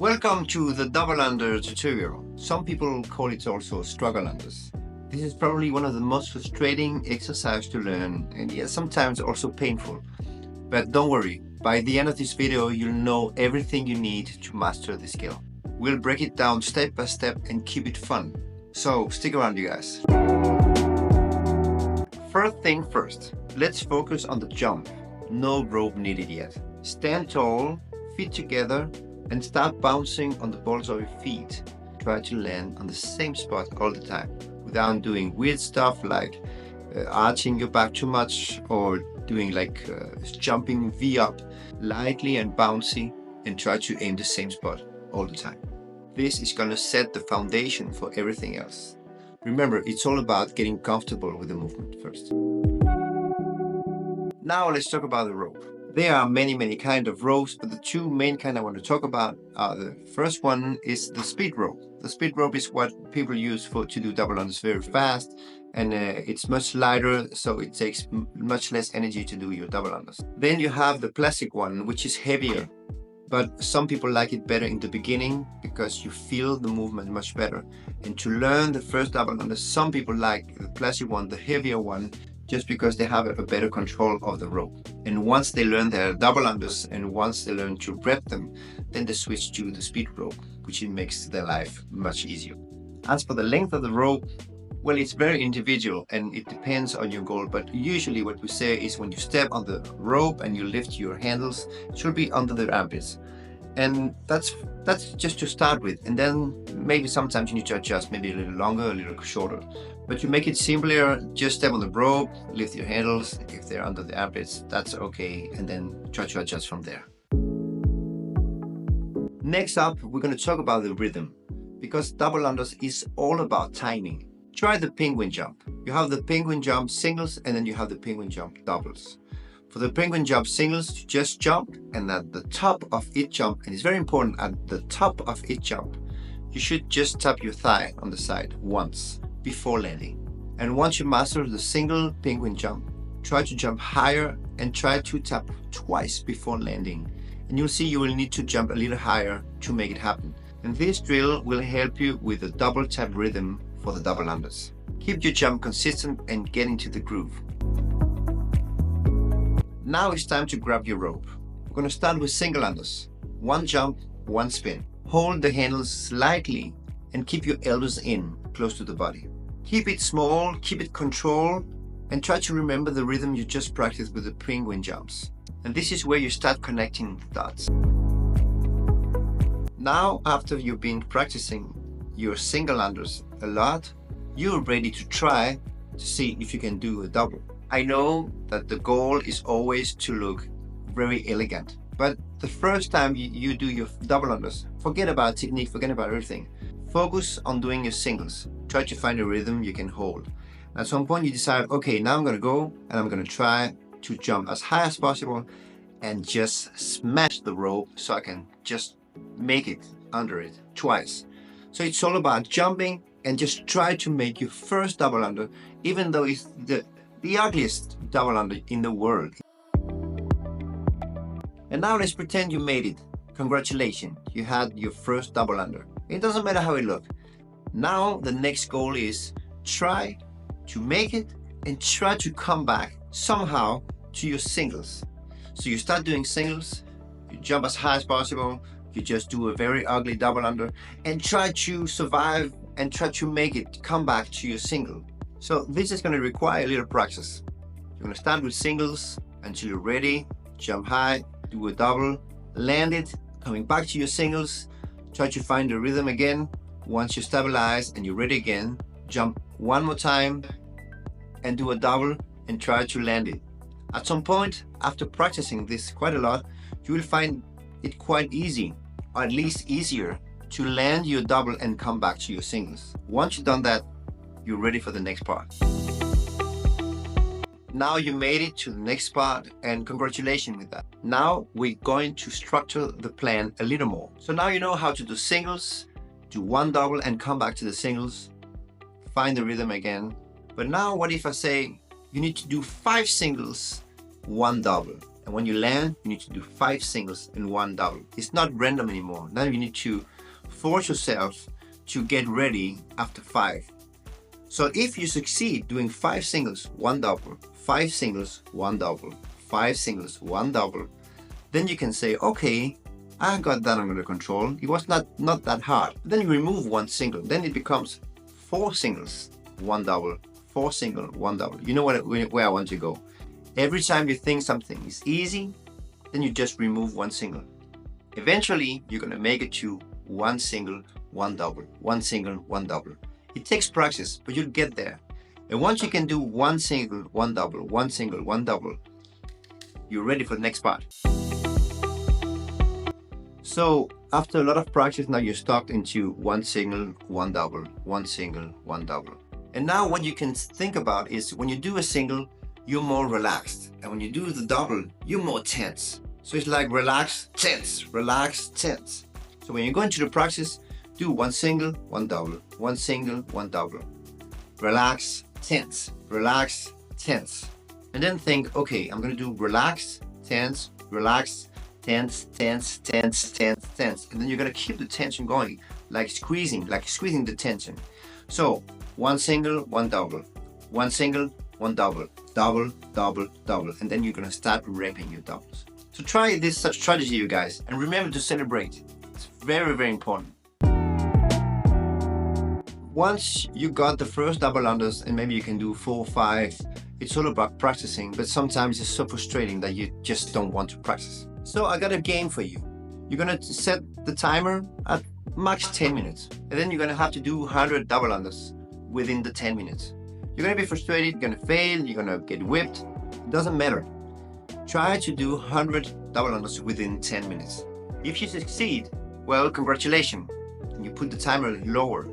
Welcome to the double under tutorial. Some people call it also struggle unders. This is probably one of the most frustrating exercises to learn, and yes, sometimes also painful. But don't worry, by the end of this video you'll know everything you need to master the skill. We'll break it down step by step and keep it fun. So stick around, you guys. First thing first, let's focus on the jump. No rope needed yet. Stand tall, feet together, and start bouncing on the balls of your feet. Try to land on the same spot all the time without doing weird stuff like arching your back too much or doing like jumping V up. Lightly and bouncy, and try to aim the same spot all the time. This is going to set the foundation for everything else. Remember, it's all about getting comfortable with the movement first. Now let's talk about the rope. There are many kind of ropes, but the two main kind I want to talk about are the first one is the speed rope. The speed rope is what people use to do double unders very fast, and it's much lighter, so it takes much less energy to do your double unders. Then you have the plastic one, which is heavier, but some people like it better in the beginning because you feel the movement much better. And to learn the first double unders, some people like the plastic one, the heavier one, just because they have a better control of the rope. And once they learn their double unders and once they learn to rep them, then they switch to the speed rope, which makes their life much easier. As for the length of the rope, well, it's very individual and it depends on your goal, but usually what we say is when you step on the rope and you lift your handles, it should be under the armpits. And that's just to start with, and then maybe sometimes you need to adjust, maybe a little longer, a little shorter. But to make it simpler, just step on the rope, lift your handles. If they're under the armpits, that's okay, and then try to adjust from there. Next up, we're going to talk about the rhythm, because double unders is all about timing. Try the penguin jump. You have the penguin jump singles, and then you have the penguin jump doubles. For the penguin jump singles, you just jump, and at the top of each jump, and it's very important, at the top of each jump, you should just tap your thigh on the side once before landing. And once you master the single penguin jump, try to jump higher and try to tap twice before landing. And you'll see you will need to jump a little higher to make it happen. And this drill will help you with the double tap rhythm for the double unders. Keep your jump consistent and get into the groove. Now it's time to grab your rope. We're going to start with single unders. One jump, one spin. Hold the handles slightly and keep your elbows in, close to the body. Keep it small, keep it controlled, and try to remember the rhythm you just practiced with the penguin jumps. And this is where you start connecting the dots. Now, after you've been practicing your single unders a lot, you're ready to try to see if you can do a double. I know that the goal is always to look very elegant, but the first time you do your double unders, forget about technique, forget about everything. Focus on doing your singles. Try to find a rhythm you can hold. At some point you decide, okay, now I'm going to go and I'm going to try to jump as high as possible and just smash the rope so I can just make it under it twice. So it's all about jumping and just try to make your first double under, even though it's the ugliest double under in the world. And now let's pretend you made it. Congratulations, you had your first double under. It doesn't matter how it looks. Now the next goal is try to make it and try to come back somehow to your singles. So you start doing singles, you jump as high as possible, you just do a very ugly double under and try to survive and try to make it come back to your single. So this is going to require a little practice. You're going to start with singles until you're ready, jump high, do a double, land it, coming back to your singles, try to find the rhythm again. Once you stabilize and you're ready again, jump one more time and do a double and try to land it. At some point, after practicing this quite a lot, you will find it quite easy, or at least easier, to land your double and come back to your singles. Once you've done that, you're ready for the next part. Now you made it to the next part, and congratulations with that. Now we're going to structure the plan a little more. So now you know how to do singles, do one double and come back to the singles, find the rhythm again. But now what if I say you need to do 5 singles, 1 double? And when you land, you need to do 5 singles and 1 double. It's not random anymore. Now you need to force yourself to get ready after 5. So if you succeed doing 5 singles, 1 double, 5 singles, 1 double, 5 singles, 1 double, then you can say, okay, I got that under control. It was not that hard. Then you remove 1 single. Then it becomes 4 singles, 1 double, 4 single, 1 double. You know where I want to go. Every time you think something is easy, then you just remove 1 single. Eventually, you're going to make it to 1 single, 1 double, 1 single, 1 double. It takes practice, but you'll get there. And once you can do 1 single, 1 double, 1 single, 1 double, you're ready for the next part. So after a lot of practice, now you're stuck into 1 single, 1 double, 1 single, 1 double. And now what you can think about is when you do a single, you're more relaxed. And when you do the double, you're more tense. So it's like relax, tense, relax, tense. So when you go into the practice, do 1 single, 1 double, 1 single, 1 double. Relax, tense, relax, tense. And then think, okay, I'm going to do relax, tense, relax, tense, tense, tense, tense, tense. And then you're going to keep the tension going, like squeezing the tension. So 1 single, 1 double, 1 single, 1 double, double, double, double. And then you're going to start ramping your doubles. So try this strategy, you guys, and remember to celebrate. It's very, very important. Once you got the first double unders, and maybe you can do 4 or 5, it's all about practicing, but sometimes it's so frustrating that you just don't want to practice. So I got a game for you. You're gonna set the timer at max 10 minutes, and then you're gonna have to do 100 double unders within the 10 minutes. You're gonna be frustrated, you're gonna fail, you're gonna get whipped. It doesn't matter. Try to do 100 double unders within 10 minutes. If you succeed, well, congratulations. You put the timer lower,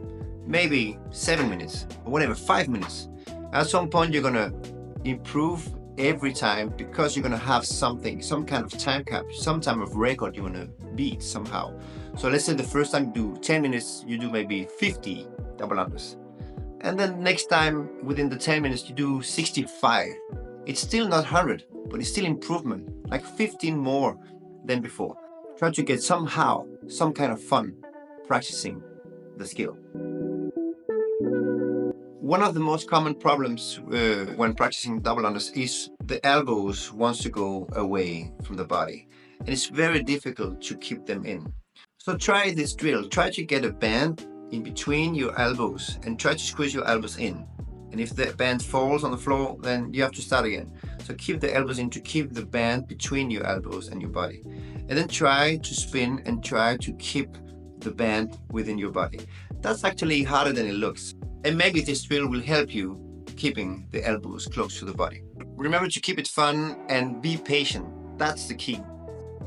maybe 7 minutes or whatever, 5 minutes. At some point, you're gonna improve every time because you're gonna have something, some kind of time cap, some type of record you wanna beat somehow. So let's say the first time you do 10 minutes, you do maybe 50 double unders. And then next time, within the 10 minutes, you do 65. It's still not 100, but it's still improvement, like 15 more than before. Try to get somehow, some kind of fun practicing the skill. One of the most common problems when practicing double unders is the elbows wants to go away from the body. And it's very difficult to keep them in. So try this drill. Try to get a band in between your elbows and try to squeeze your elbows in. And if the band falls on the floor, then you have to start again. So keep the elbows in to keep the band between your elbows and your body. And then try to spin and try to keep the band within your body. That's actually harder than it looks. And maybe this drill will help you keeping the elbows close to the body. Remember to keep it fun and be patient. That's the key.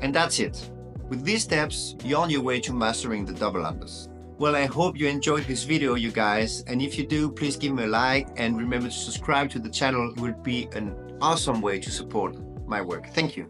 And that's it. With these steps, you're on your way to mastering the double unders. Well, I hope you enjoyed this video, you guys. And if you do, please give me a like and remember to subscribe to the channel. It will be an awesome way to support my work. Thank you.